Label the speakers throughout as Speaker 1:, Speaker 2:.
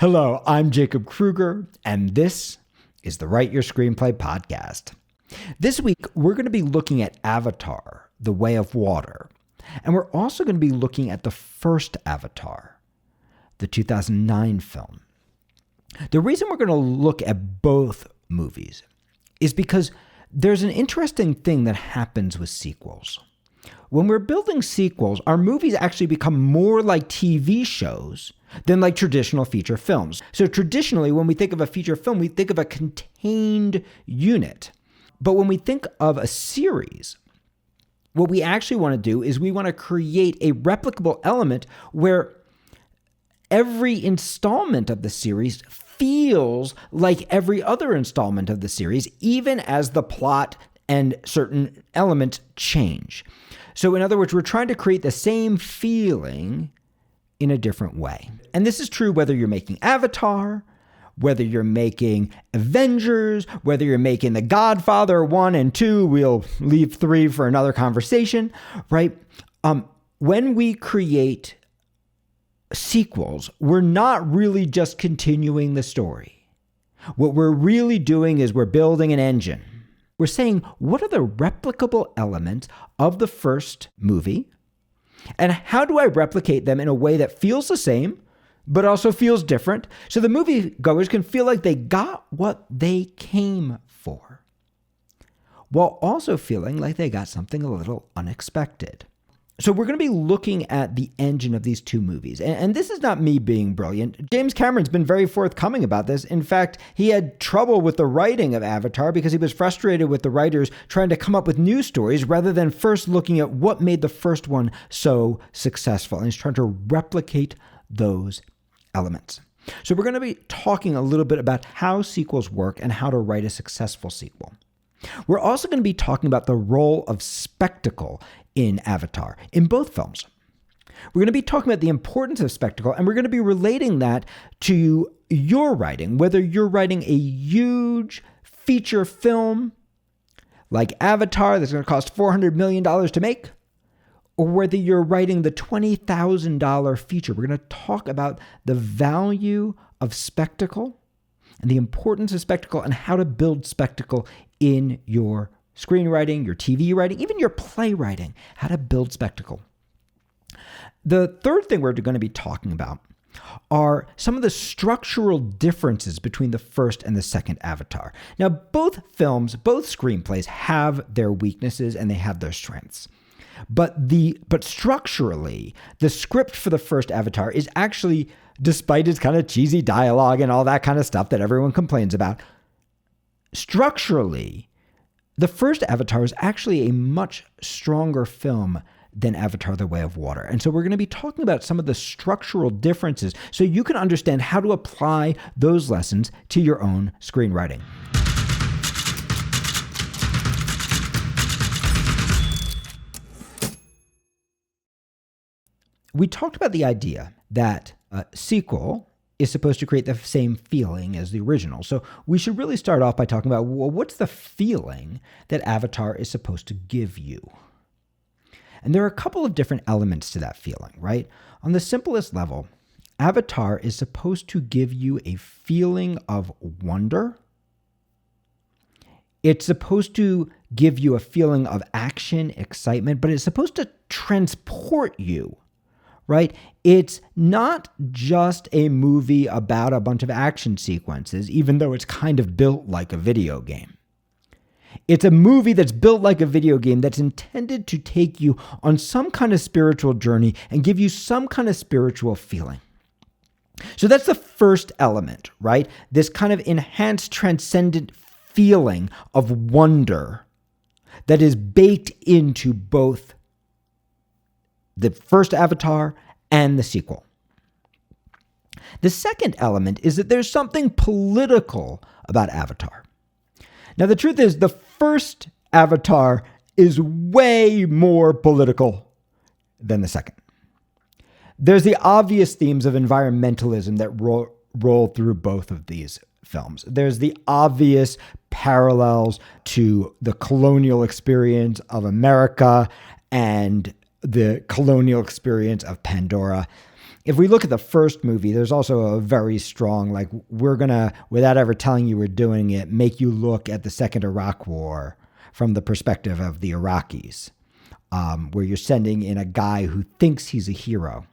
Speaker 1: Hello, I'm Jacob Kruger, and this is the Write Your Screenplay podcast. This week, we're going to be looking at Avatar, The Way of Water, and we're also going to be looking at the first Avatar, the 2009 film. The reason we're going to look at both movies is because there's an interesting thing that happens with sequels. When we're building sequels, our movies actually become more like TV shows than like traditional feature films. So traditionally, when we think of a feature film, we think of a contained unit. But when we think of a series, what we actually want to do is we want to create a replicable element where every installment of the series feels like every other installment of the series, even as the plot and certain elements change. So in other words, we're trying to create the same feeling in a different way. And this is true whether you're making Avatar, whether you're making Avengers, whether you're making The Godfather 1 and 2, we'll leave 3 for another conversation, right? When we create sequels, we're not really just continuing the story. What we're really doing is we're building an engine. We're saying, what are the replicable elements of the first movie? And how do I replicate them in a way that feels the same, but also feels different, so the moviegoers can feel like they got what they came for, while also feeling like they got something a little unexpected. So we're going to be looking at the engine of these two movies. And this is not me being brilliant. James Cameron's been very forthcoming about this. In fact, he had trouble with the writing of Avatar because he was frustrated with the writers trying to come up with new stories rather than first looking at what made the first one so successful. And he's trying to replicate those elements. So we're going to be talking a little bit about how sequels work and how to write a successful sequel. We're also going to be talking about the role of spectacle in Avatar, in both films. We're going to be talking about the importance of spectacle, and we're going to be relating that to your writing, whether you're writing a huge feature film like Avatar that's going to cost $400 million to make, or whether you're writing the $20,000 feature. We're going to talk about the value of spectacle and the importance of spectacle and how to build spectacle in your screenwriting, your TV writing, even your playwriting, how to build spectacle. The third thing we're going to be talking about are some of the structural differences between the first and the second Avatar. Now, both films, both screenplays have their weaknesses and they have their strengths. But structurally, the script for the first Avatar is actually, despite its kind of cheesy dialogue and all that kind of stuff that everyone complains about, structurally, the first Avatar is actually a much stronger film than Avatar: The Way of Water. And so we're going to be talking about some of the structural differences so you can understand how to apply those lessons to your own screenwriting. We talked about the idea that a sequel is supposed to create the same feeling as the original. So we should really start off by talking about, well, what's the feeling that Avatar is supposed to give you? And there are a couple of different elements to that feeling, right? On the simplest level, Avatar is supposed to give you a feeling of wonder. It's supposed to give you a feeling of action, excitement, but it's supposed to transport you, right? It's not just a movie about a bunch of action sequences, even though it's kind of built like a video game. It's a movie that's built like a video game that's intended to take you on some kind of spiritual journey and give you some kind of spiritual feeling. So that's the first element, right? This kind of enhanced, transcendent feeling of wonder that is baked into both the first Avatar and the sequel. The second element is that there's something political about Avatar. Now, the truth is, the first Avatar is way more political than the second. There's the obvious themes of environmentalism that roll through both of these films. There's the obvious parallels to the colonial experience of America and the colonial experience of Pandora. if we look at the first movie, there's also a very strong, like, we're going to, without ever telling you we're doing it, make you look at the second Iraq War from the perspective of the Iraqis, where you're sending in a guy who thinks he's a hero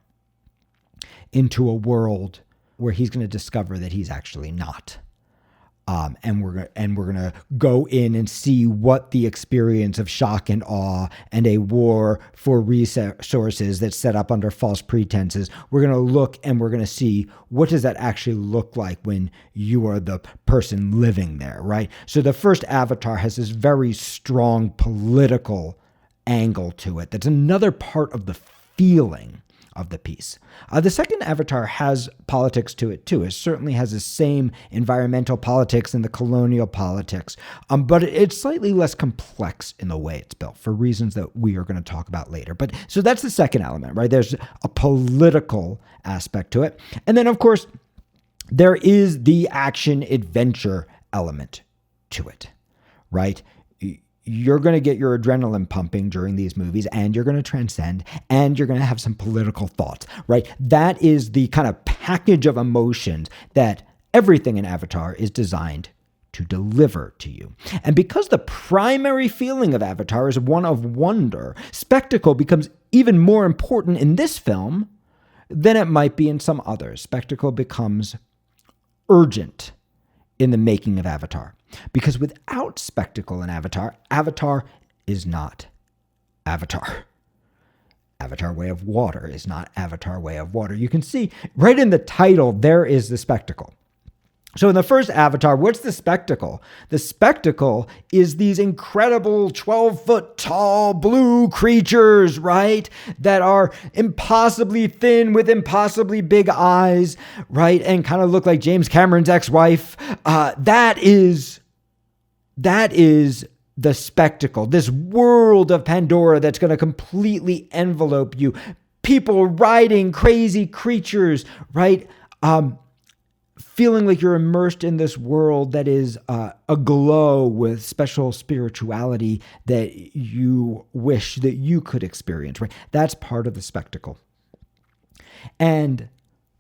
Speaker 1: into a world where he's going to discover that he's actually not. And we're gonna go in and see what the experience of shock and awe and a war for resources that's set up under false pretenses. We're gonna look and we're gonna see what does that actually look like when you are the person living there, right? So the first Avatar has this very strong political angle to it. That's another part of the feeling of the piece. The second Avatar has politics to it too. It certainly has the same environmental politics and the colonial politics, but it's slightly less complex in the way it's built for reasons that we are going to talk about later. But so that's the second element, right? There's a political aspect to it. And then of course, there is the action adventure element to it, right? You're going to get your adrenaline pumping during these movies, and you're going to transcend, and you're going to have some political thoughts, right? That is the kind of package of emotions that everything in Avatar is designed to deliver to you. And because the primary feeling of Avatar is one of wonder, spectacle becomes even more important in this film than it might be in some others. Spectacle becomes urgent in the making of Avatar. Because without spectacle in Avatar, Avatar is not Avatar. Avatar Way of Water is not Avatar Way of Water. You can see right in the title, there is the spectacle. So in the first Avatar, what's the spectacle? The spectacle is these incredible 12-foot tall blue creatures, right? That are impossibly thin with impossibly big eyes, right? And kind of look like James Cameron's ex-wife. That is the spectacle, this world of Pandora that's going to completely envelope you. People riding crazy creatures, right? Feeling like you're immersed in this world that is aglow with special spirituality that you wish that you could experience, right? That's part of the spectacle. And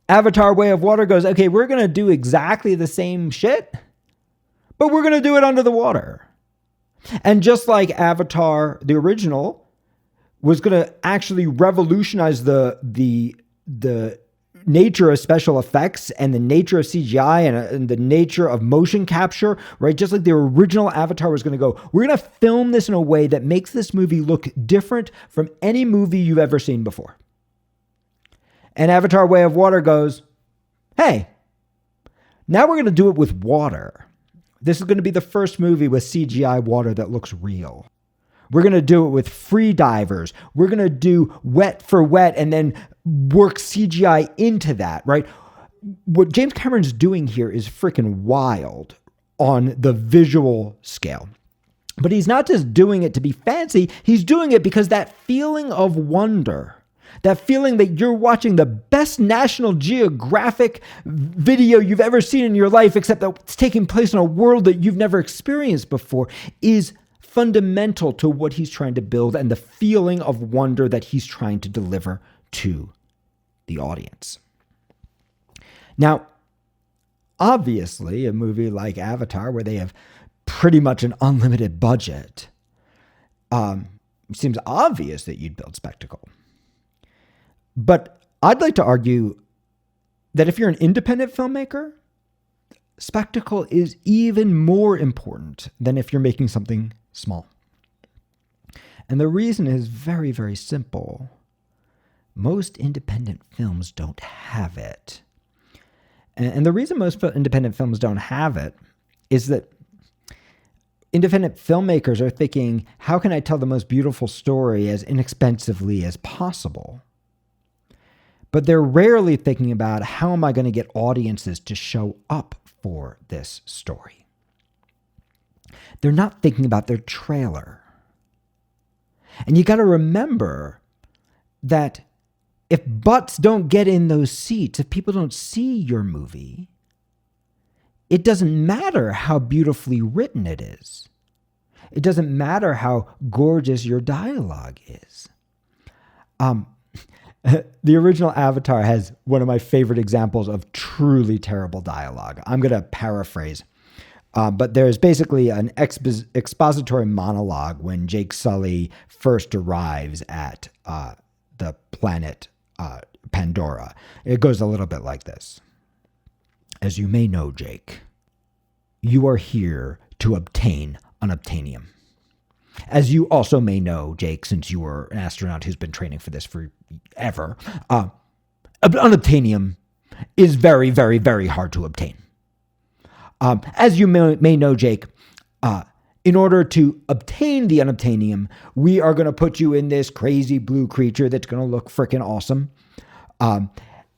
Speaker 1: Avatar Way of Water goes, okay, we're going to do exactly the same shit, but we're going to do it under the water. And just like Avatar, the original, was going to actually revolutionize the nature of special effects and the nature of CGI and the nature of motion capture, right? Just like the original Avatar was going to go, we're going to film this in a way that makes this movie look different from any movie you've ever seen before. And Avatar Way of Water goes, hey, now we're going to do it with water. This is going to be the first movie with CGI water that looks real. We're going to do it with free divers. We're going to do wet for wet and then work CGI into that, right? What James Cameron's doing here is freaking wild on the visual scale. But he's not just doing it to be fancy. He's doing it because that feeling of wonder, that feeling that you're watching the best National Geographic video you've ever seen in your life, except that it's taking place in a world that you've never experienced before, is fundamental to what he's trying to build and the feeling of wonder that he's trying to deliver to the audience. Now, obviously, a movie like Avatar, where they have pretty much an unlimited budget, seems obvious that you'd build spectacle. But I'd like to argue that if you're an independent filmmaker, spectacle is even more important than if you're making something small. And the reason is very, very simple. Most independent films don't have it. And the reason most independent films don't have it is that independent filmmakers are thinking, how can I tell the most beautiful story as inexpensively as possible? But they're rarely thinking about, how am I going to get audiences to show up for this story? They're not thinking about their trailer. And you got to remember that if butts don't get in those seats, if people don't see your movie, it doesn't matter how beautifully written it is. It doesn't matter how gorgeous your dialogue is. The original Avatar has one of my favorite examples of truly terrible dialogue. I'm going to paraphrase. But there's basically an expository monologue when Jake Sully first arrives at the planet Pandora. It goes a little bit like this. As you may know, Jake, you are here to obtain unobtainium. As you also may know, Jake, since you were an astronaut who's been training for this forever, unobtainium is very, very, very hard to obtain. As you may know, Jake, in order to obtain the unobtainium, we are going to put you in this crazy blue creature that's going to look freaking awesome,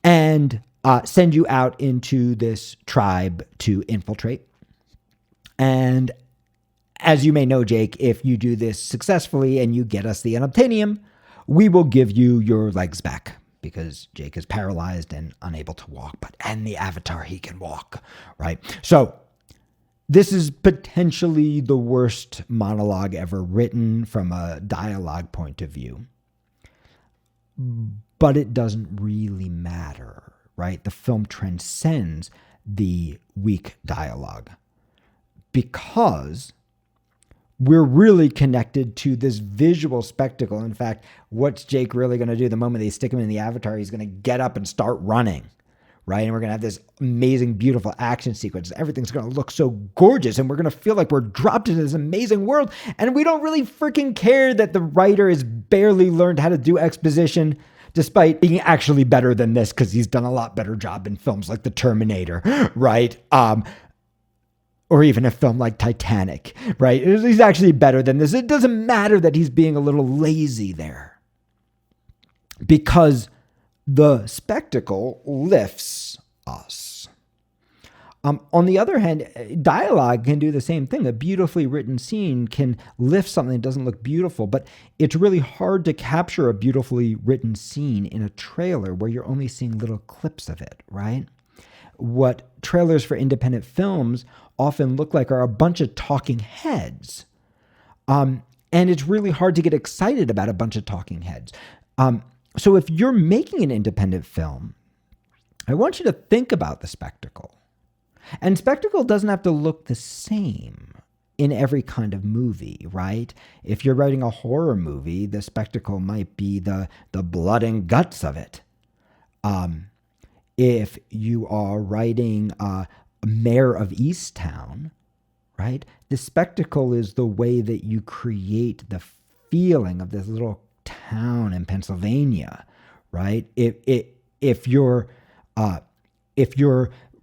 Speaker 1: and send you out into this tribe to infiltrate. And as you may know, Jake, if you do this successfully and you get us the unobtainium, we will give you your legs back, because Jake is paralyzed and unable to walk, but in the Avatar, he can walk, right? So this is potentially the worst monologue ever written from a dialogue point of view, but it doesn't really matter, right? The film transcends the weak dialogue because we're really connected to this visual spectacle. In fact, what's Jake really going to do the moment they stick him in the Avatar? He's going to get up and start running, right? And we're going to have this amazing, beautiful action sequence. Everything's going to look so gorgeous, and we're going to feel like we're dropped into this amazing world. And we don't really freaking care that the writer has barely learned how to do exposition, despite being actually better than this, because he's done a lot better job in films like The Terminator, right? Or even a film like Titanic, right? He's actually better than this. It doesn't matter that he's being a little lazy there, because the spectacle lifts us. On the other hand, dialogue can do the same thing. A beautifully written scene can lift something that doesn't look beautiful, but it's really hard to capture a beautifully written scene in a trailer where you're only seeing little clips of it, right? What trailers for independent films often look like are a bunch of talking heads. And it's really hard to get excited about a bunch of talking heads. So if you're making an independent film, I want you to think about the spectacle. And spectacle doesn't have to look the same in every kind of movie, right? If you're writing a horror movie, the spectacle might be the blood and guts of it. If you are writing Mayor of Easttown, right? The spectacle is the way that you create the feeling of this little town in Pennsylvania, right? If you're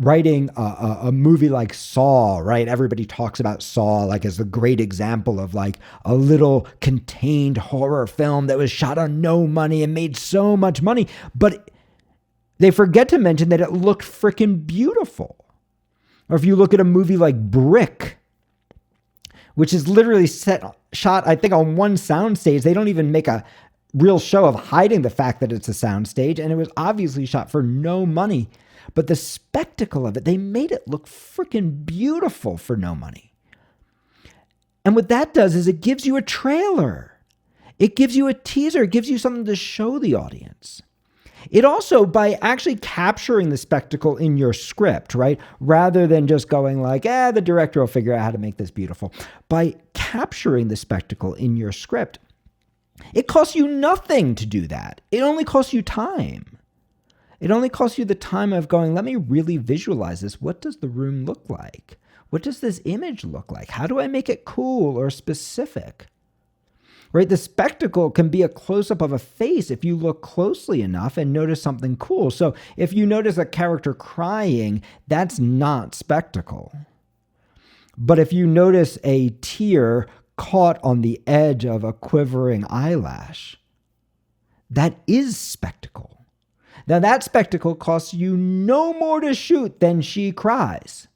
Speaker 1: writing a movie like Saw, right? Everybody talks about Saw like as a great example of like a little contained horror film that was shot on no money and made so much money, but they forget to mention that it looked freaking beautiful. Or if you look at a movie like Brick, which is literally shot, I think, on one soundstage. They don't even make a real show of hiding the fact that it's a soundstage, and it was obviously shot for no money. But the spectacle of it, they made it look freaking beautiful for no money. And what that does is it gives you a trailer. It gives you a teaser. It gives you something to show the audience. It also, by actually capturing the spectacle in your script, right, rather than just going like, the director will figure out how to make this beautiful. By capturing the spectacle in your script, it costs you nothing to do that. It only costs you time. It only costs you the time of going, let me really visualize this. What does the room look like? What does this image look like? How do I make it cool or specific? Right? The spectacle can be a close-up of a face if you look closely enough and notice something cool. So if you notice a character crying, that's not spectacle. But if you notice a tear caught on the edge of a quivering eyelash, that is spectacle. Now that spectacle costs you no more to shoot than she cries.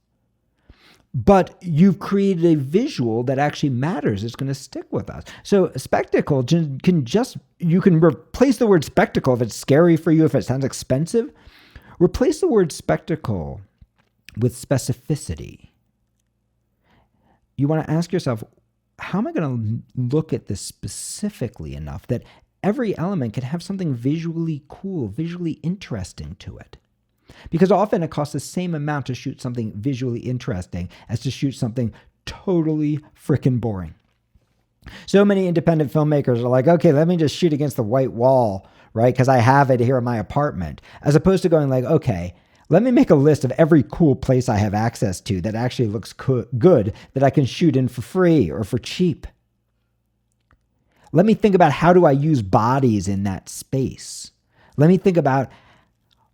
Speaker 1: But you've created a visual that actually matters. It's going to stick with us. So spectacle you can replace the word spectacle if it's scary for you, if it sounds expensive. Replace the word spectacle with specificity. You want to ask yourself, how am I going to look at this specifically enough that every element can have something visually cool, visually interesting to it. Because often it costs the same amount to shoot something visually interesting as to shoot something totally frickin' boring. So many independent filmmakers are like, okay, let me just shoot against the white wall, right? Because I have it here in my apartment. As opposed to going like, okay, let me make a list of every cool place I have access to that actually looks good that I can shoot in for free or for cheap. Let me think about how do I use bodies in that space. Let me think about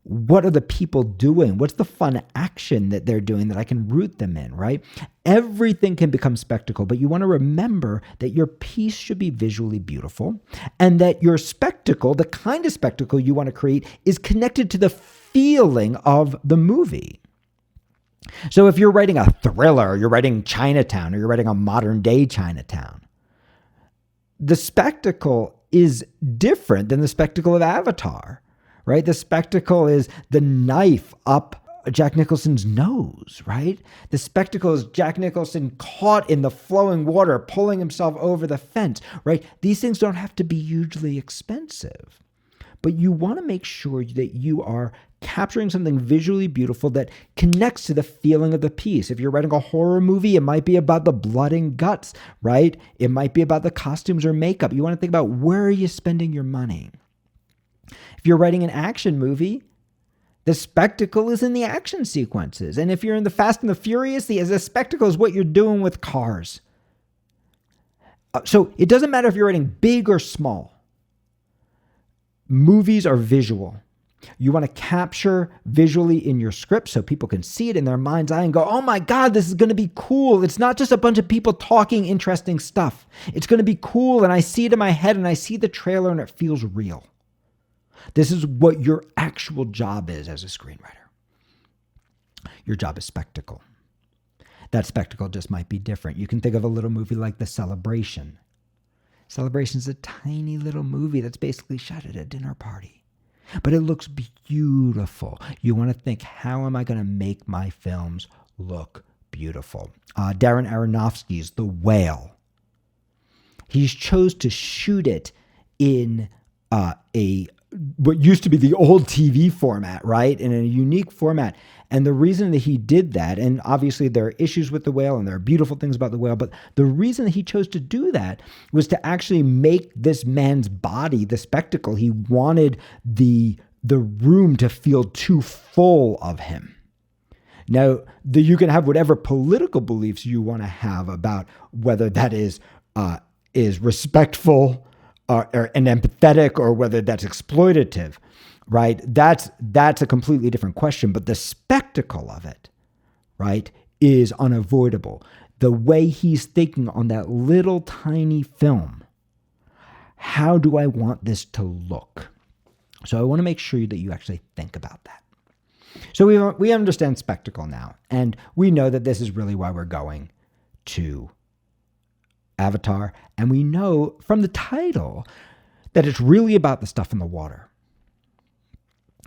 Speaker 1: what are the people doing? What's the fun action that they're doing that I can root them in, right? Everything can become spectacle, but you want to remember that your piece should be visually beautiful and that your spectacle, the kind of spectacle you want to create, is connected to the feeling of the movie. So if you're writing a thriller, you're writing Chinatown, or you're writing a modern day Chinatown, the spectacle is different than the spectacle of Avatar. Right? The spectacle is the knife up Jack Nicholson's nose, right? The spectacle is Jack Nicholson caught in the flowing water, pulling himself over the fence, right? These things don't have to be hugely expensive, but you want to make sure that you are capturing something visually beautiful that connects to the feeling of the piece. If you're writing a horror movie, it might be about the blood and guts, right? It might be about the costumes or makeup. You want to think about where are you spending your money? If you're writing an action movie, the spectacle is in the action sequences. And if you're in the Fast and the Furious, the spectacle is what you're doing with cars. So it doesn't matter if you're writing big or small. Movies are visual. You want to capture visually in your script so people can see it in their mind's eye and go, oh my God, this is going to be cool. It's not just a bunch of people talking interesting stuff. It's going to be cool. And I see it in my head and I see the trailer and it feels real. This is what your actual job is as a screenwriter. Your job is spectacle. That spectacle just might be different. You can think of a little movie like The Celebration. Celebration is a tiny little movie that's basically shot at a dinner party. But it looks beautiful. You want to think, how am I going to make my films look beautiful? Darren Aronofsky's The Whale. He's chose to shoot it in what used to be the old TV format, right? In a unique format. And the reason that he did that, and obviously there are issues with The Whale and there are beautiful things about The Whale, but the reason that he chose to do that was to actually make this man's body the spectacle. He wanted the room to feel too full of him. Now, you can have whatever political beliefs you want to have about whether that is respectful and empathetic, or whether that's exploitative, right? That's a completely different question. But the spectacle of it, right, is unavoidable. The way he's thinking on that little tiny film, how do I want this to look? So I want to make sure that you actually think about that. So we understand spectacle now, and we know that this is really why we're going to Avatar, and we know from the title that it's really about the stuff in the water.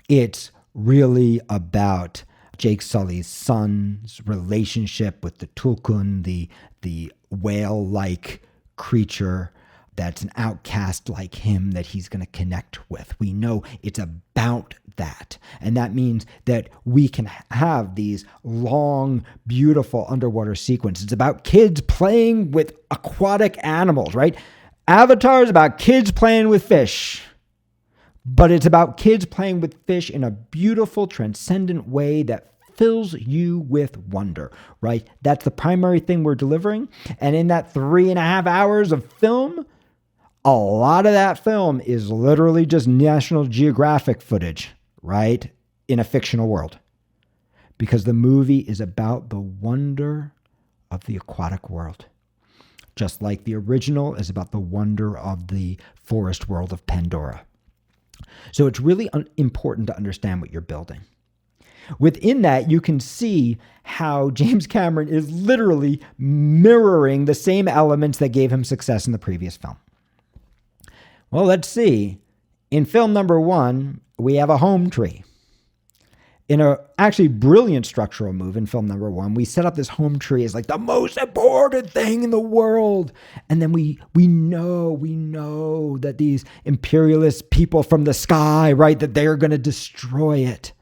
Speaker 1: It's really about Jake Sully's son's relationship with the tulkun, the whale-like creature that's an outcast like him that he's going to connect with. We know it's about that. And that means that we can have these long, beautiful underwater sequences. It's about kids playing with aquatic animals, right? Avatar is about kids playing with fish. But it's about kids playing with fish in a beautiful, transcendent way that fills you with wonder, right? That's the primary thing we're delivering. And in that 3.5 hours of film, a lot of that film is literally just National Geographic footage, right? In a fictional world. Because the movie is about the wonder of the aquatic world. Just like the original is about the wonder of the forest world of Pandora. So it's really important to understand what you're building. Within that, you can see how James Cameron is literally mirroring the same elements that gave him success in the previous film. Well, let's see. In film number 1, we have a home tree. in a actually brilliant structural move in film number 1, we set up this home tree as like the most important thing in the world. And then we know that these imperialist people from the sky, right, that they're going to destroy it.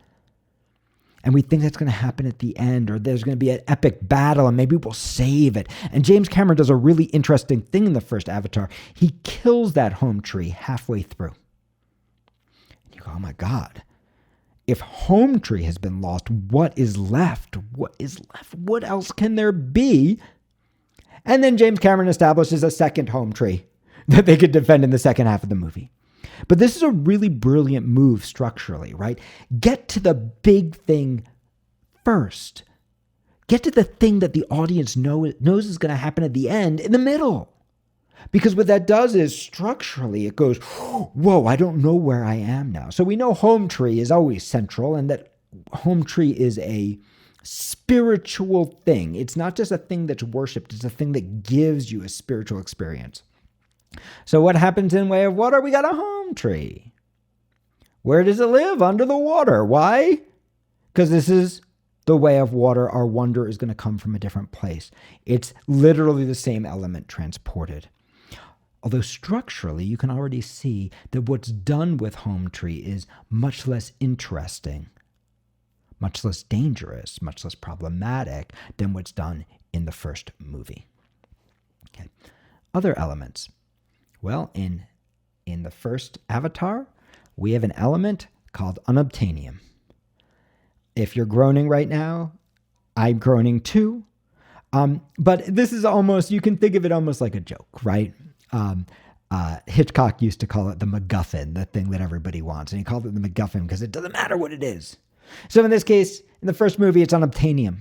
Speaker 1: And we think that's going to happen at the end, or there's going to be an epic battle and maybe we'll save it. And James Cameron does a really interesting thing in the first Avatar. He kills that home tree halfway through. And you go, oh my God. If home tree has been lost, what is left? What is left? What else can there be? And then James Cameron establishes a second home tree that they could defend in the second half of the movie. But this is a really brilliant move structurally, right? Get to the big thing first. Get to the thing that the audience knows is going to happen at the end in the middle. Because what that does is structurally it goes, whoa, I don't know where I am now. So we know home tree is always central and that home tree is a spiritual thing. It's not just a thing that's worshipped. It's a thing that gives you a spiritual experience. So what happens in Way of Water? We got a home tree. Where does it live? Under the water. Why? Because this is the Way of Water. Our wonder is going to come from a different place. It's literally the same element transported. Although structurally, you can already see that what's done with home tree is much less interesting, much less dangerous, much less problematic than what's done in the first movie. Okay. Other elements. Well, in the first Avatar, we have an element called unobtainium. If you're groaning right now, I'm groaning too. But this is almost, you can think of it almost like a joke, right? Hitchcock used to call it the MacGuffin, the thing that everybody wants. And he called it the MacGuffin because it doesn't matter what it is. So in this case, in the first movie, it's unobtainium.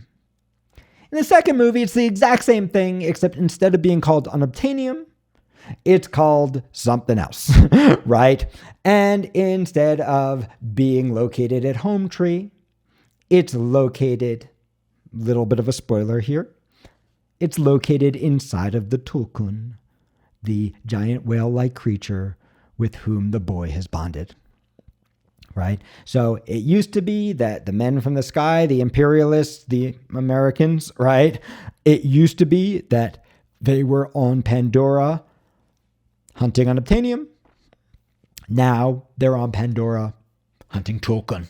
Speaker 1: In the second movie, it's the exact same thing, except instead of being called unobtainium, it's called something else, right? And instead of being located at home tree, it's located, little bit of a spoiler here, it's located inside of the tulkun, the giant whale-like creature with whom the boy has bonded, right? So it used to be that the men from the sky, the imperialists, the Americans, right? It used to be that they were on Pandora hunting unobtainium. Now they're on Pandora hunting tulkun.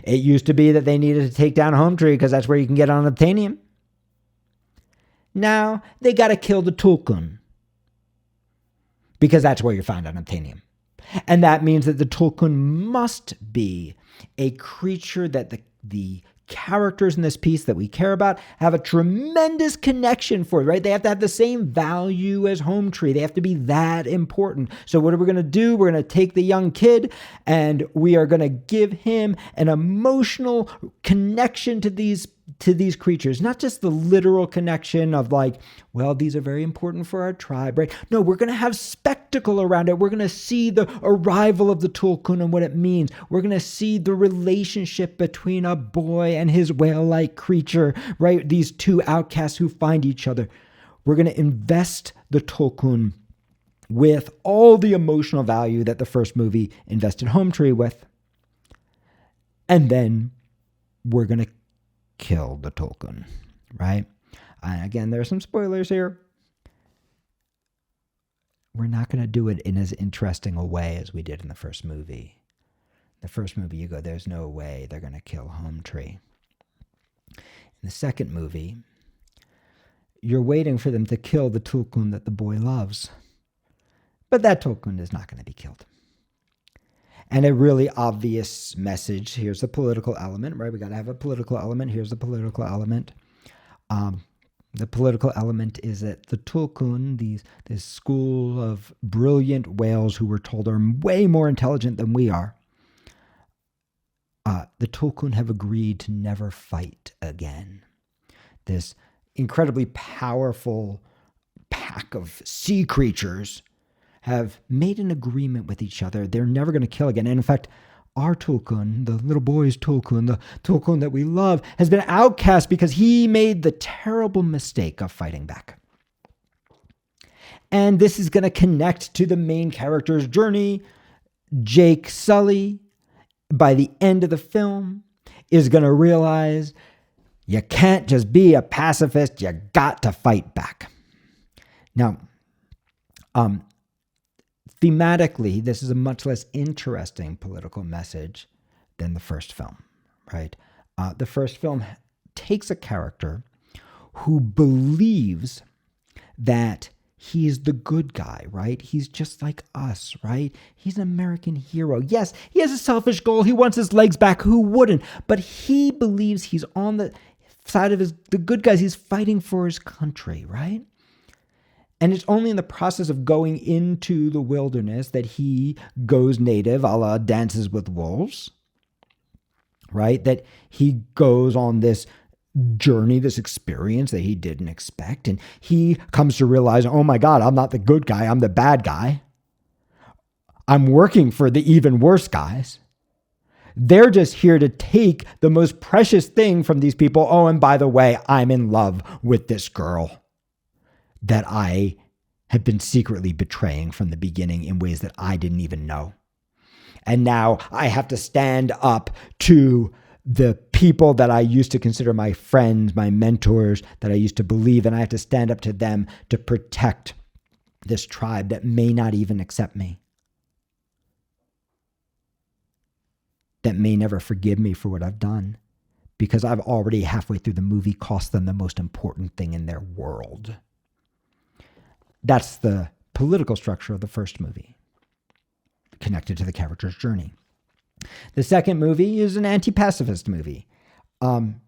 Speaker 1: It used to be that they needed to take down home tree because that's where you can get unobtainium. Now they got to kill the tulkun because that's where you find unobtainium. And that means that the tulkun must be a creature that the characters in this piece that we care about have a tremendous connection for, right? They have to have the same value as home tree. They have to be that important. So what are we going to do? We're going to take the young kid and we are going to give him an emotional connection to these creatures, not just the literal connection of like, well, these are very important for our tribe, right? No, we're going to have spectacle around it. We're going to see the arrival of the tulkun and what it means. We're going to see the relationship between a boy and his whale-like creature, right? These two outcasts who find each other. We're going to invest the tulkun with all the emotional value that the first movie invested home tree with. And then we're going to kill the tulkun, right? And again, there are some spoilers here. We're not going to do it in as interesting a way as we did in the first movie. The first movie, you go, there's no way they're going to kill home tree. In the second movie, you're waiting for them to kill the tulkun that the boy loves. But that tulkun is not going to be killed. And a really obvious message, here's the political element, right? We got to have a political element. Here's the political element. The political element is that the tulkun, this school of brilliant whales who we're told are way more intelligent than we are, the tulkun have agreed to never fight again. This incredibly powerful pack of sea creatures have made an agreement with each other. They're never going to kill again. And in fact, our tulkun, the little boy's tulkun, the tulkun that we love, has been outcast because he made the terrible mistake of fighting back. And this is going to connect to the main character's journey. Jake Sully by the end of the film, is going to realize you can't just be a pacifist. You got to fight back. Now, thematically, this is a much less interesting political message than the first film, right? The first film takes a character who believes that he's the good guy, right? He's just like us, right? He's an American hero. Yes, he has a selfish goal. He wants his legs back. Who wouldn't? But he believes he's on the side of the good guys. He's fighting for his country, right? And it's only in the process of going into the wilderness that he goes native, a la Dances with Wolves, right? That he goes on this journey, this experience that he didn't expect. And he comes to realize, oh my God, I'm not the good guy. I'm the bad guy. I'm working for the even worse guys. They're just here to take the most precious thing from these people. Oh, and by the way, I'm in love with this girl that I have been secretly betraying from the beginning in ways that I didn't even know. And now I have to stand up to the people that I used to consider my friends, my mentors, that I used to believe, and I have to stand up to them to protect this tribe that may not even accept me, that may never forgive me for what I've done, because I've already halfway through the movie cost them the most important thing in their world. That's the political structure of the first movie, connected to the character's journey. The second movie is an anti-pacifist movie. And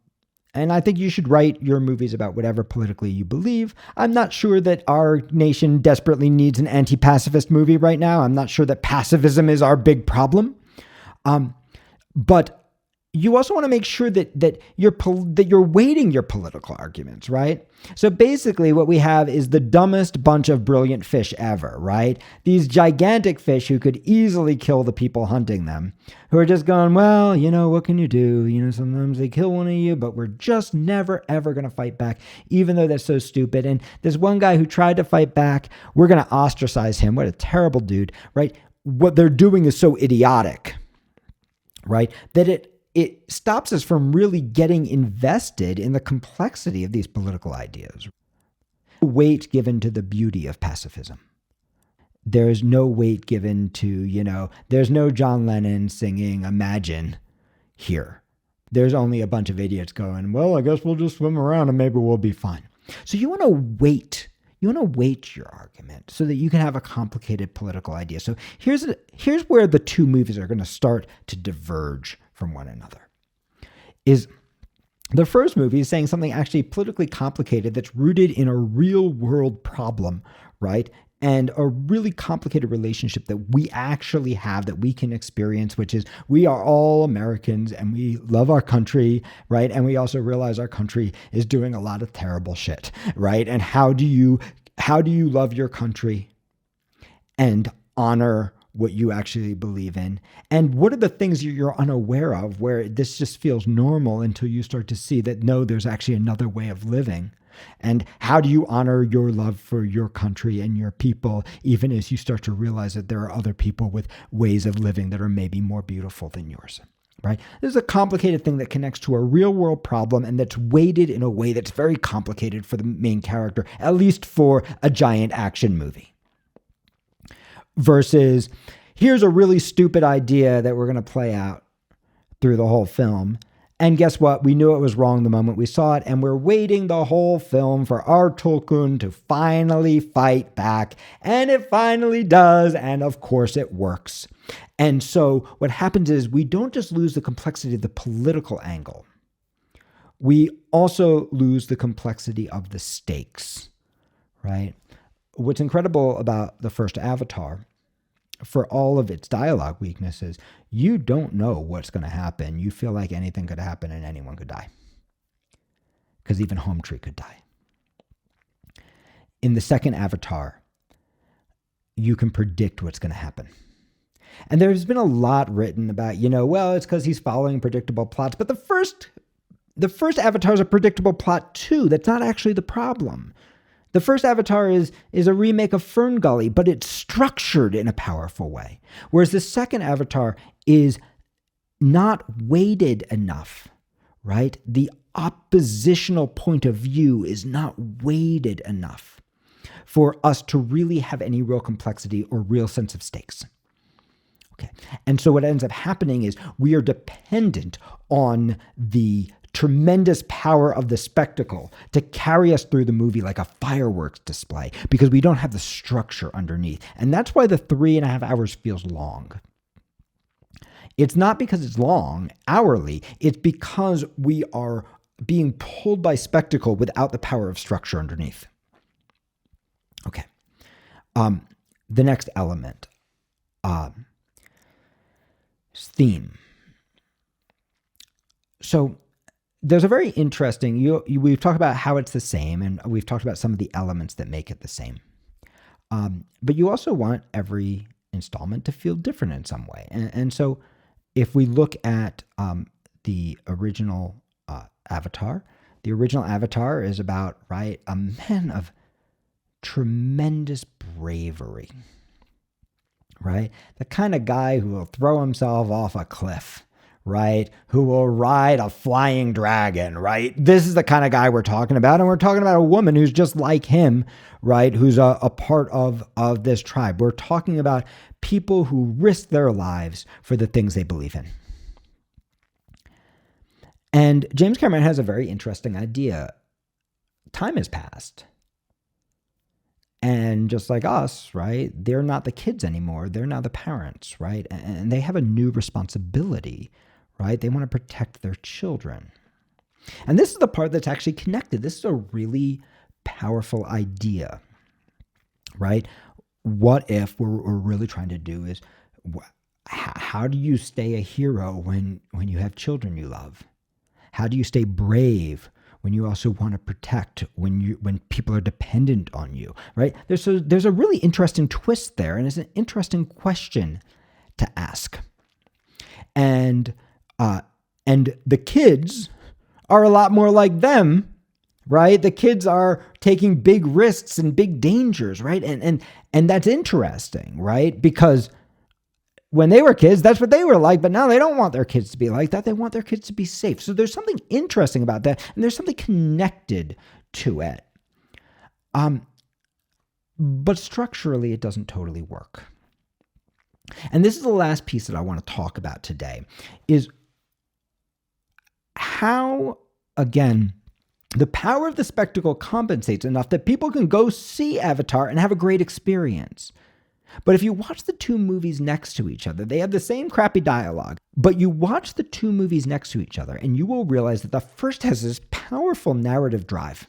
Speaker 1: I think you should write your movies about whatever politically you believe. I'm not sure that our nation desperately needs an anti-pacifist movie right now. I'm not sure that pacifism is our big problem. But you also want to make sure that you're weighting your political arguments, right? So basically what we have is the dumbest bunch of brilliant fish ever, right? These gigantic fish who could easily kill the people hunting them, who are just going, well, what can you do? Sometimes they kill one of you, but we're just never, ever going to fight back, even though they're so stupid. And this one guy who tried to fight back, we're going to ostracize him. What a terrible dude, right? What they're doing is so idiotic, right? That it stops us from really getting invested in the complexity of these political ideas. Weight given to the beauty of pacifism. There's no weight given to, there's no John Lennon singing Imagine here. There's only a bunch of idiots going, well, I guess we'll just swim around and maybe we'll be fine. So you want to weight your argument so that you can have a complicated political idea. So here's where the two movies are going to start to diverge from one another. Is the first movie is saying something actually politically complicated that's rooted in a real world problem, right? And a really complicated relationship that we actually have, that we can experience, which is we are all Americans and we love our country, right? And we also realize our country is doing a lot of terrible shit, right? And how do you love your country and honor what you actually believe in? And what are the things you're unaware of where this just feels normal until you start to see that, no, there's actually another way of living? And how do you honor your love for your country and your people, even as you start to realize that there are other people with ways of living that are maybe more beautiful than yours, right? This is a complicated thing that connects to a real world problem and that's weighted in a way that's very complicated for the main character, at least for a giant action movie. Versus, here's a really stupid idea that we're going to play out through the whole film. And guess what? We knew it was wrong the moment we saw it, and we're waiting the whole film for our Tulkun to finally fight back. And it finally does, and of course it works. And so what happens is we don't just lose the complexity of the political angle. We also lose the complexity of the stakes, right? What's incredible about the first Avatar, for all of its dialogue weaknesses, you don't know what's going to happen. You feel like anything could happen and anyone could die. Because even Home Tree could die. In the second Avatar, you can predict what's going to happen. And there's been a lot written about, well, it's because he's following predictable plots. But the first Avatar is a predictable plot too. That's not actually the problem. The first Avatar is a remake of Fern Gully, but it's structured in a powerful way. Whereas the second Avatar is not weighted enough, right? The oppositional point of view is not weighted enough for us to really have any real complexity or real sense of stakes. Okay. And so what ends up happening is we are dependent on the tremendous power of the spectacle to carry us through the movie like a fireworks display, because we don't have the structure underneath. And that's why the 3.5 hours feels long. It's not because it's long hourly. It's because we are being pulled by spectacle without the power of structure underneath. Okay. The next element, theme. So there's a very interesting, we've talked about how it's the same, and we've talked about some of the elements that make it the same. But you also want every installment to feel different in some way. And so if we look at the original Avatar, the original Avatar is about, right, a man of tremendous bravery, right? The kind of guy who will throw himself off a cliff, right? Who will ride a flying dragon, right? This is the kind of guy we're talking about. And we're talking about a woman who's just like him, right? Who's a part of this tribe. We're talking about people who risk their lives for the things they believe in. And James Cameron has a very interesting idea. Time has passed. And just like us, right? They're not the kids anymore. They're now the parents, right? And they have a new responsibility, right? They want to protect their children. And this is the part that's actually connected. This is a really powerful idea, right? What if what we're really trying to do is, how do you stay a hero when you have children you love? How do you stay brave when you also want to protect, when people are dependent on you, right? There's a really interesting twist there, and it's an interesting question to ask. And the kids are a lot more like them, right? The kids are taking big risks and big dangers, right? And that's interesting, right? Because when they were kids, that's what they were like, but now they don't want their kids to be like that. They want their kids to be safe. So there's something interesting about that, and there's something connected to it. But structurally, it doesn't totally work. And this is the last piece that I want to talk about today, is how, again, the power of the spectacle compensates enough that people can go see Avatar and have a great experience. But if you watch the two movies next to each other, they have the same crappy dialogue, but you watch the two movies next to each other and you will realize that the first has this powerful narrative drive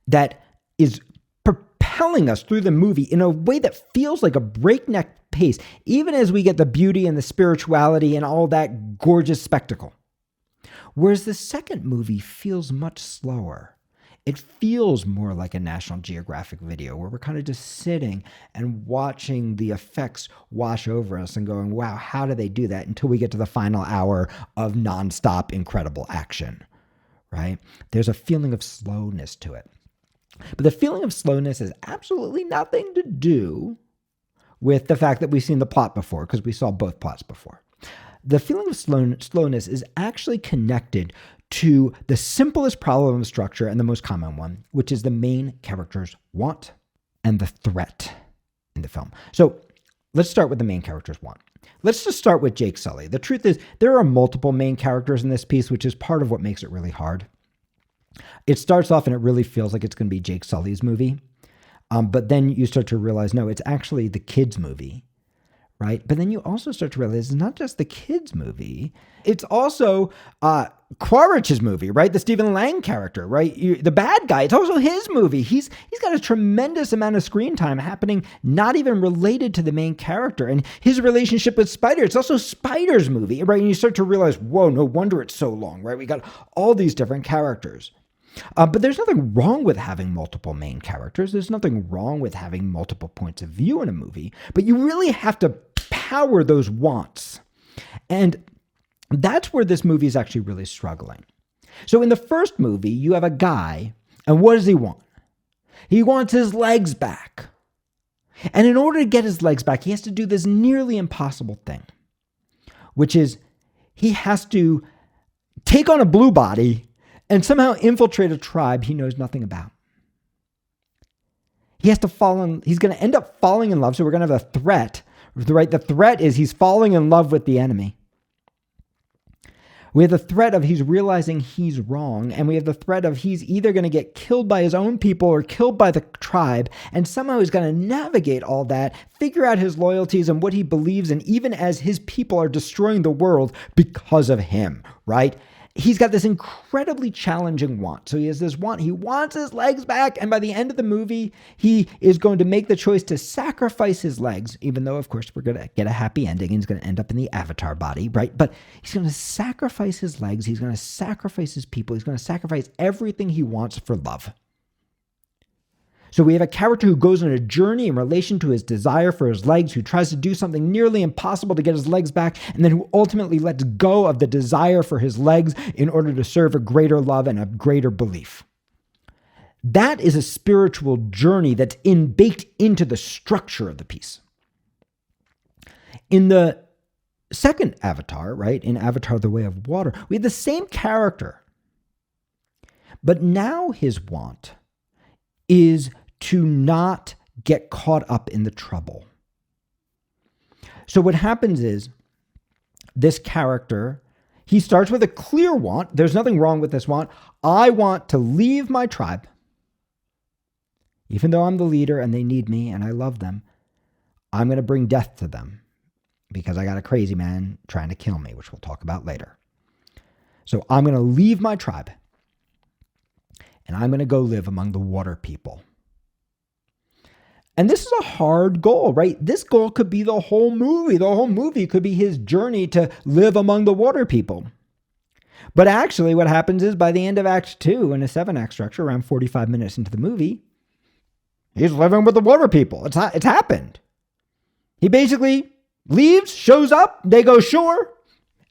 Speaker 1: that is propelling us through the movie in a way that feels like a breakneck pace, even as we get the beauty and the spirituality and all that gorgeous spectacle. Whereas the second movie feels much slower. It feels more like a National Geographic video where we're kind of just sitting and watching the effects wash over us and going, wow, how do they do that? Until we get to the final hour of nonstop incredible action, right? There's a feeling of slowness to it. But the feeling of slowness has absolutely nothing to do with the fact that we've seen the plot before, because we saw both plots before. The feeling of slowness is actually connected to the simplest problem of structure and the most common one, which is the main character's want and the threat in the film. So let's start with the main character's want. Let's just start with Jake Sully. The truth is, there are multiple main characters in this piece, which is part of what makes it really hard. It starts off and it really feels like it's going to be Jake Sully's movie. But then you start to realize, no, it's actually the kids' movie, right? But then you also start to realize it's not just the kids' movie. It's also Quaritch's movie, right? The Stephen Lang character, right? The bad guy. It's also his movie. He's got a tremendous amount of screen time happening, not even related to the main character. And his relationship with Spider, it's also Spider's movie, right? And you start to realize, whoa, no wonder it's so long, right? We got all these different characters. But there's nothing wrong with having multiple main characters. There's nothing wrong with having multiple points of view in a movie. But you really have to power those wants. And that's where this movie is actually really struggling. So in the first movie, you have a guy, and what does he want? He wants his legs back. And in order to get his legs back, he has to do this nearly impossible thing, which is he has to take on a blue body and somehow infiltrate a tribe he knows nothing about. He has to he's going to end up falling in love. So we're going to have a threat, right? The threat is he's falling in love with the enemy. We have the threat of he's realizing he's wrong. And we have the threat of he's either going to get killed by his own people or killed by the tribe. And somehow he's going to navigate all that, figure out his loyalties and what he believes in, even as his people are destroying the world because of him, right? He's got this incredibly challenging want. So he has this want. He wants his legs back. And by the end of the movie, he is going to make the choice to sacrifice his legs, even though, of course, we're going to get a happy ending. He's going to end up in the Avatar body, right? But he's going to sacrifice his legs. He's going to sacrifice his people. He's going to sacrifice everything he wants for love. So we have a character who goes on a journey in relation to his desire for his legs, who tries to do something nearly impossible to get his legs back, and then who ultimately lets go of the desire for his legs in order to serve a greater love and a greater belief. That is a spiritual journey that's baked into the structure of the piece. In the second Avatar, right, in Avatar: The Way of Water, we have the same character, but now his want is to not get caught up in the trouble. So what happens is this character, he starts with a clear want. There's nothing wrong with this want. I want to leave my tribe. Even though I'm the leader and they need me and I love them, I'm going to bring death to them because I got a crazy man trying to kill me, which we'll talk about later. So I'm going to leave my tribe. And I'm going to go live among the water people. And this is a hard goal, right? This goal could be the whole movie. The whole movie could be his journey to live among the water people. But actually what happens is by the end of Act 2 in a 7-act structure, around 45 minutes into the movie, he's living with the water people. It's happened. He basically leaves, shows up, they go sure,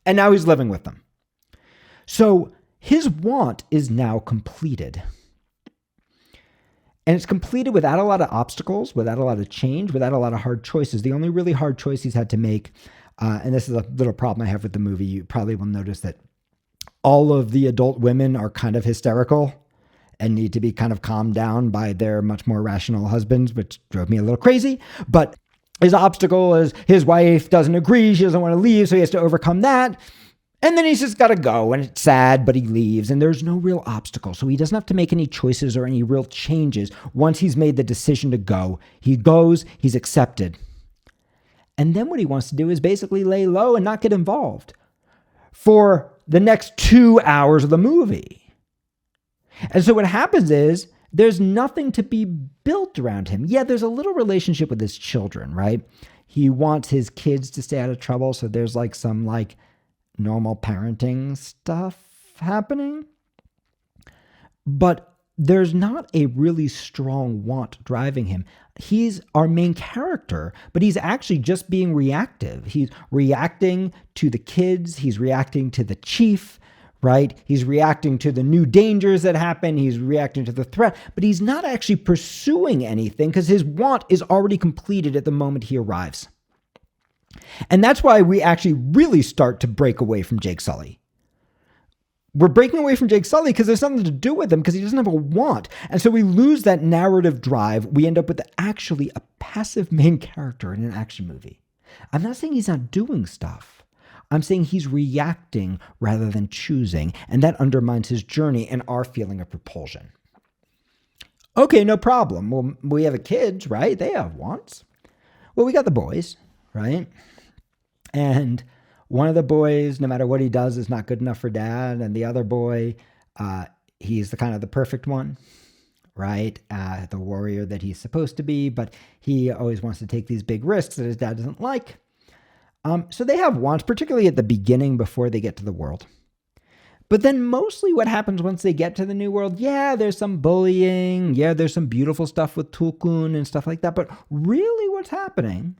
Speaker 1: and now he's living with them. So his want is now completed. And it's completed without a lot of obstacles, without a lot of change, without a lot of hard choices. The only really hard choice he's had to make, and this is a little problem I have with the movie, you probably will notice that all of the adult women are kind of hysterical and need to be kind of calmed down by their much more rational husbands, which drove me a little crazy. But his obstacle is his wife doesn't agree, she doesn't want to leave, so he has to overcome that. And then he's just got to go, and it's sad, but he leaves, and there's no real obstacle. So he doesn't have to make any choices or any real changes. Once he's made the decision to go, he goes, he's accepted. And then what he wants to do is basically lay low and not get involved for the next 2 hours of the movie. And so what happens is there's nothing to be built around him. Yeah, there's a little relationship with his children, right? He wants his kids to stay out of trouble, so there's some normal parenting stuff happening. But there's not a really strong want driving him. He's our main character, but he's actually just being reactive. He's reacting to the kids. He's reacting to the chief, right? He's reacting to the new dangers that happen. He's reacting to the threat, but he's not actually pursuing anything because his want is already completed at the moment he arrives. And that's why we actually really start to break away from Jake Sully. We're breaking away from Jake Sully because there's something to do with him because he doesn't have a want. And so we lose that narrative drive. We end up with actually a passive main character in an action movie. I'm not saying he's not doing stuff. I'm saying he's reacting rather than choosing. And that undermines his journey and our feeling of propulsion. Okay, no problem. Well, we have kids, right? They have wants. Well, we got the boys, right? And one of the boys, no matter what he does, is not good enough for dad. And the other boy, he's the perfect one, right? The warrior that he's supposed to be, but he always wants to take these big risks that his dad doesn't like. So they have wants, particularly at the beginning before they get to the world. But then mostly what happens once they get to the new world, yeah, there's some bullying. Yeah, there's some beautiful stuff with Tulkun and stuff like that. But really what's happening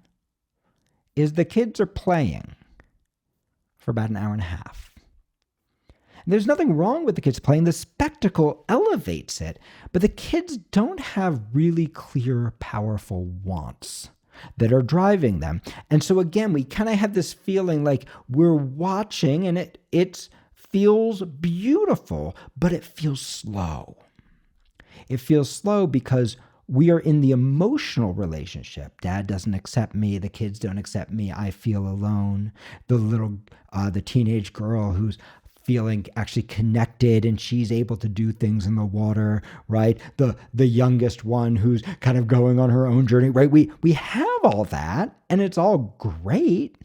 Speaker 1: is the kids are playing for about an hour and a half. And there's nothing wrong with the kids playing. The spectacle elevates it, but the kids don't have really clear, powerful wants. that are driving them. And so again, we kind of have this feeling like we're watching and it feels beautiful, but it feels slow. It feels slow because we are in the emotional relationship. Dad doesn't accept me. The kids don't accept me. I feel alone. The teenage girl who's feeling actually connected and she's able to do things in the water, right? The youngest one who's kind of going on her own journey, right? We have all that and it's all great,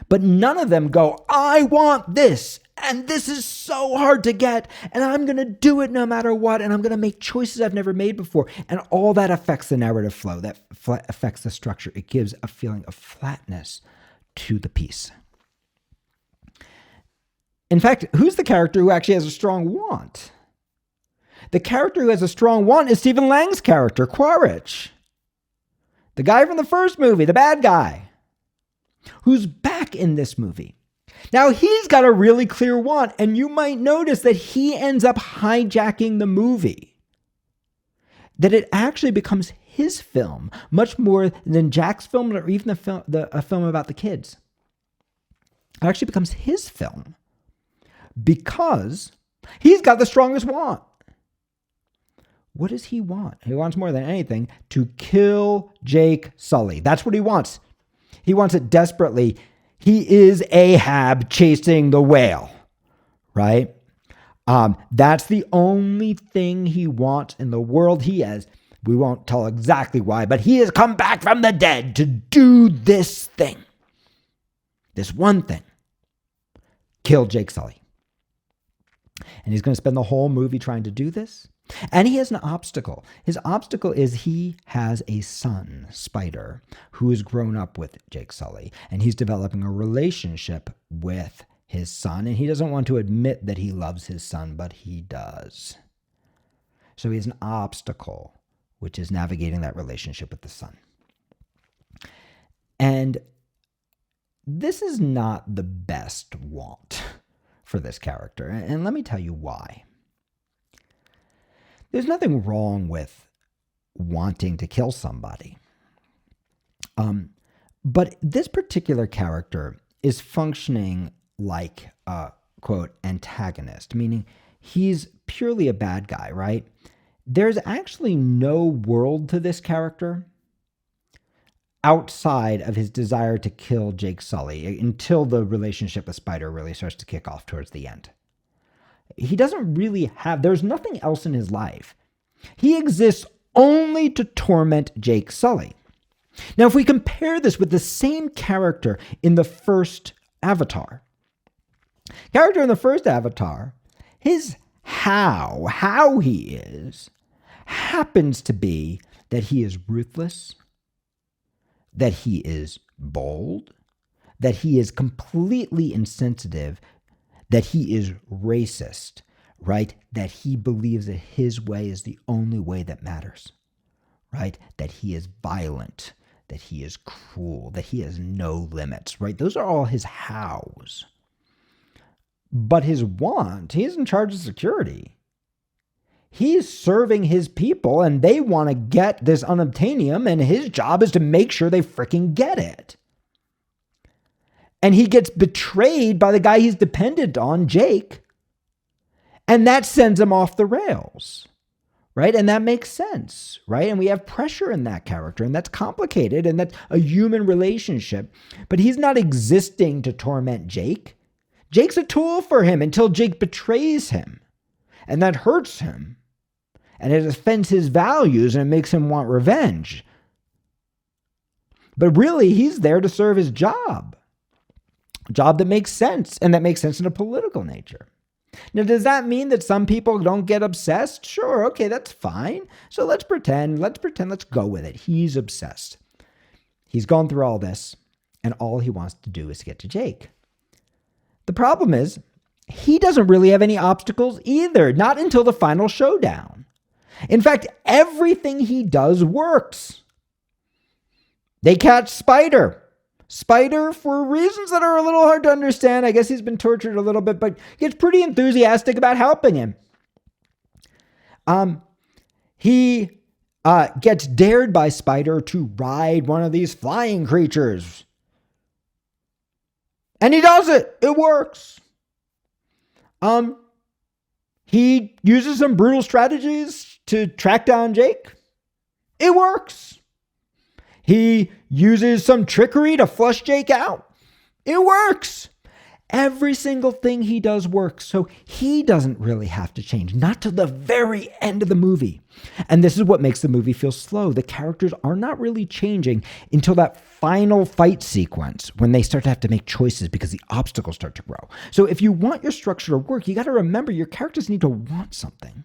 Speaker 1: but none of them go, I want this. And this is so hard to get, and I'm going to do it no matter what, and I'm going to make choices I've never made before. And all that affects the narrative flow, that affects the structure. It gives a feeling of flatness to the piece. In fact, who's the character who actually has a strong want? The character who has a strong want is Stephen Lang's character, Quaritch. The guy from the first movie, the bad guy, who's back in this movie. Now, he's got a really clear want, and you might notice that he ends up hijacking the movie. That it actually becomes his film, much more than Jack's film or even a film about the kids. It actually becomes his film because he's got the strongest want. What does he want? He wants more than anything to kill Jake Sully. That's what he wants. He wants it desperately. He is Ahab chasing the whale, right? That's the only thing he wants in the world. We won't tell exactly why, but he has come back from the dead to do this thing. This one thing. Kill Jake Sully. And he's going to spend the whole movie trying to do this. And he has an obstacle. His obstacle is he has a son, Spider, who has grown up with Jake Sully. And he's developing a relationship with his son. And he doesn't want to admit that he loves his son, but he does. So he has an obstacle, which is navigating that relationship with the son. And this is not the best want for this character. And let me tell you why. There's nothing wrong with wanting to kill somebody. But this particular character is functioning like a, quote, antagonist, meaning he's purely a bad guy, right? There's actually no world to this character outside of his desire to kill Jake Sully until the relationship with Spider really starts to kick off towards the end. He doesn't really there's nothing else in his life. He exists only to torment Jake Sully. Now, if we compare this with the same character in the first Avatar, his how he is, happens to be that he is ruthless, that he is bold, that he is completely insensitive, that he is racist, right? That he believes that his way is the only way that matters, right? That he is violent, that he is cruel, that he has no limits, right? Those are all his hows. But his want, he's in charge of security. He's serving his people and they want to get this unobtainium and his job is to make sure they freaking get it. And he gets betrayed by the guy he's dependent on, Jake. And that sends him off the rails, right? And that makes sense, right? And we have pressure in that character, and that's complicated, and that's a human relationship. But he's not existing to torment Jake. Jake's a tool for him until Jake betrays him. And that hurts him. And it offends his values, and it makes him want revenge. But really, he's there to serve his job. Job that makes sense, and that makes sense in a political nature. Now, does that mean that some people don't get obsessed? Sure, okay, that's fine. So let's go with it. He's obsessed. He's gone through all this, and all he wants to do is get to Jake. The problem is, he doesn't really have any obstacles either, not until the final showdown. In fact, everything he does works. They catch Spider. Spider, for reasons that are a little hard to understand, I guess he's been tortured a little bit, but gets pretty enthusiastic about helping him. He gets dared by Spider to ride one of these flying creatures. And he does it. It works. He uses some brutal strategies to track down Jake. It works. He uses some trickery to flush Jake out. It works. Every single thing he does works. So he doesn't really have to change, not to the very end of the movie. And this is what makes the movie feel slow. The characters are not really changing until that final fight sequence when they start to have to make choices because the obstacles start to grow. So if you want your structure to work, you got to remember your characters need to want something.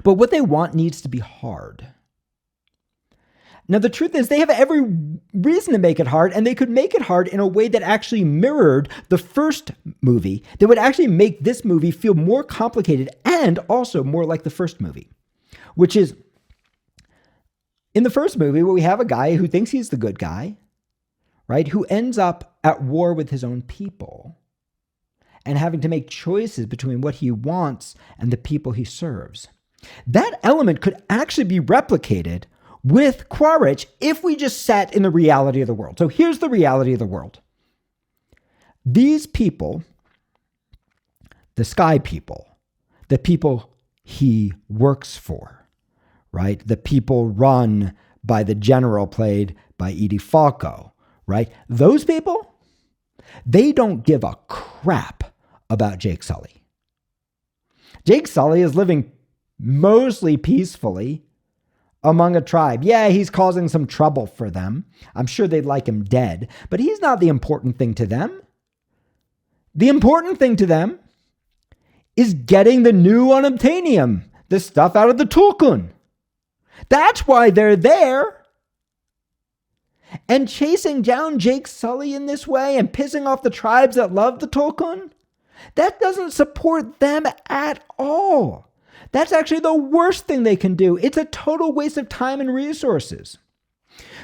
Speaker 1: But what they want needs to be hard. Now, the truth is they have every reason to make it hard, and they could make it hard in a way that actually mirrored the first movie, that would actually make this movie feel more complicated and also more like the first movie, which is, in the first movie, where we have a guy who thinks he's the good guy, right, who ends up at war with his own people and having to make choices between what he wants and the people he serves. That element could actually be replicated with Quaritch if we just sat in the reality of the world. So here's the reality of the world. These people, the sky people, the people he works for, right? The people run by the general played by Edie Falco, right? Those people, they don't give a crap about Jake Sully. Jake Sully is living mostly peacefully among a tribe. Yeah, he's causing some trouble for them. I'm sure they'd like him dead, but he's not the important thing to them. The important thing to them is getting the new unobtainium, the stuff out of the Tulkun. That's why they're there. And chasing down Jake Sully in this way and pissing off the tribes that love the Tulkun, that doesn't support them at all. That's actually the worst thing they can do. It's a total waste of time and resources.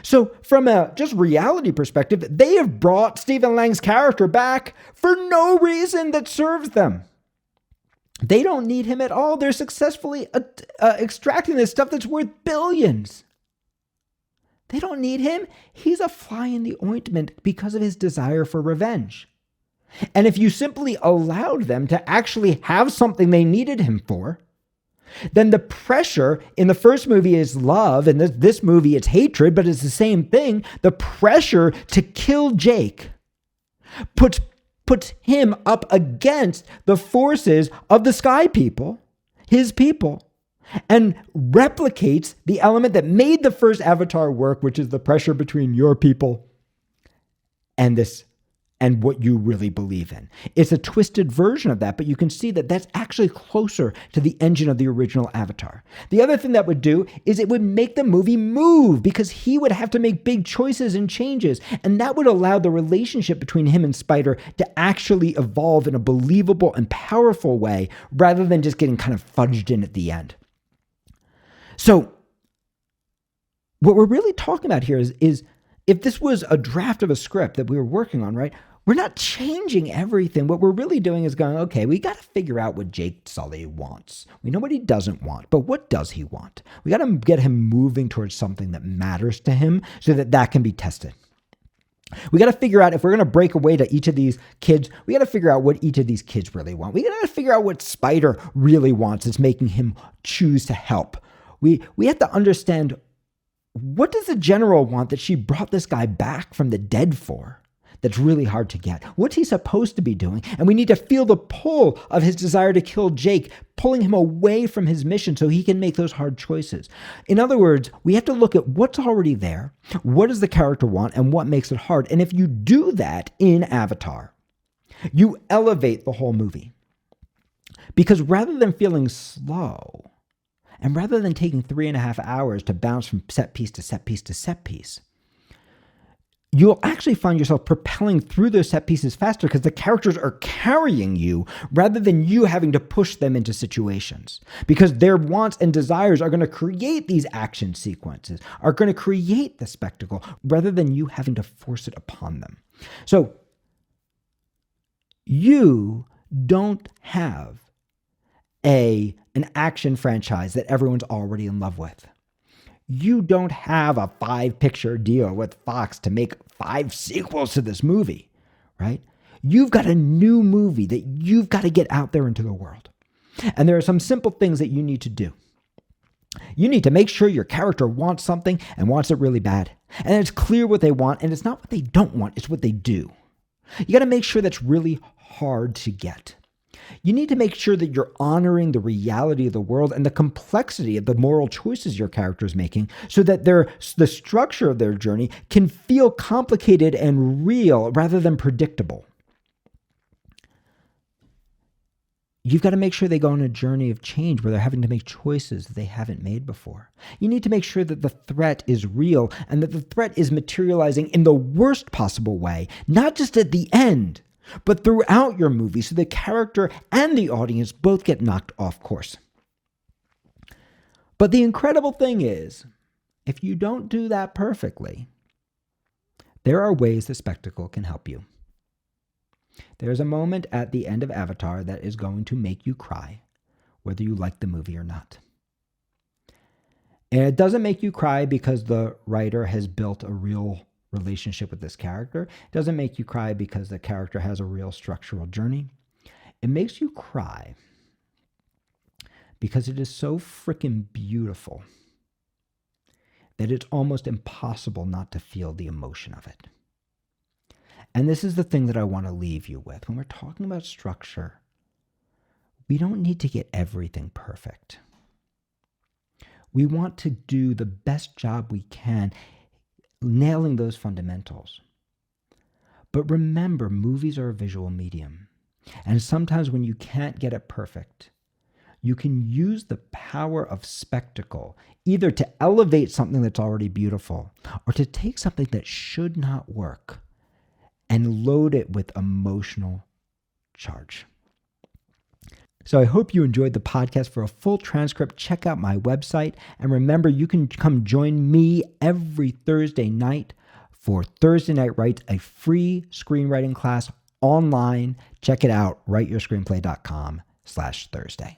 Speaker 1: So from a just reality perspective, they have brought Stephen Lang's character back for no reason that serves them. They don't need him at all. They're successfully extracting this stuff that's worth billions. They don't need him. He's a fly in the ointment because of his desire for revenge. And if you simply allowed them to actually have something they needed him for, then the pressure in the first movie is love, and this movie it's hatred, but it's the same thing. The pressure to kill Jake puts him up against the forces of the sky people, his people, and replicates the element that made the first Avatar work, which is the pressure between your people and what you really believe in. It's a twisted version of that, but you can see that that's actually closer to the engine of the original Avatar. The other thing that would do is it would make the movie move because he would have to make big choices and changes, and that would allow the relationship between him and Spider to actually evolve in a believable and powerful way rather than just getting kind of fudged in at the end. So what we're really talking about here is if this was a draft of a script that we were working on, right, we're not changing everything. What we're really doing is going, okay, we got to figure out what Jake Sully wants. We know what he doesn't want, but what does he want? We got to get him moving towards something that matters to him so that can be tested. We got to figure out if we're going to break away to each of these kids, we got to figure out what each of these kids really want. We got to figure out what Spider really wants that's making him choose to help. We have to understand, what does the general want that she brought this guy back from the dead for? That's really hard to get. What's he supposed to be doing? And we need to feel the pull of his desire to kill Jake, pulling him away from his mission so he can make those hard choices. In other words, we have to look at what's already there, what does the character want, and what makes it hard. And if you do that in Avatar, you elevate the whole movie. Because rather than feeling slow, and rather than taking 3.5 hours to bounce from set piece to set piece to set piece, you'll actually find yourself propelling through those set pieces faster because the characters are carrying you rather than you having to push them into situations. Because their wants and desires are going to create these action sequences, are going to create the spectacle rather than you having to force it upon them. So you don't have an action franchise that everyone's already in love with. You don't have a 5-picture deal with Fox to make 5 sequels to this movie, right? You've got a new movie that you've got to get out there into the world. And there are some simple things that you need to do. You need to make sure your character wants something and wants it really bad. And it's clear what they want, and it's not what they don't want, it's what they do. You got to make sure that's really hard to get. You need to make sure that you're honoring the reality of the world and the complexity of the moral choices your character is making so that the structure of their journey can feel complicated and real rather than predictable. You've got to make sure they go on a journey of change where they're having to make choices that they haven't made before. You need to make sure that the threat is real and that the threat is materializing in the worst possible way, not just at the end, but throughout your movie so the character and the audience both get knocked off course. But the incredible thing is, if you don't do that perfectly, there are ways the spectacle can help you. There's a moment at the end of Avatar that is going to make you cry, whether you like the movie or not. And it doesn't make you cry because the writer has built a real relationship with this character. It doesn't make you cry because the character has a real structural journey. It makes you cry because it is so freaking beautiful that it's almost impossible not to feel the emotion of it. And this is the thing that I want to leave you with. When we're talking about structure, we don't need to get everything perfect. We want to do the best job we can nailing those fundamentals. But remember, movies are a visual medium. And sometimes when you can't get it perfect, you can use the power of spectacle either to elevate something that's already beautiful or to take something that should not work and load it with emotional charge. So I hope you enjoyed the podcast. For a full transcript, check out my website. And remember, you can come join me every Thursday night for Thursday Night Writes, a free screenwriting class online. Check it out, writeyourscreenplay.com/Thursday.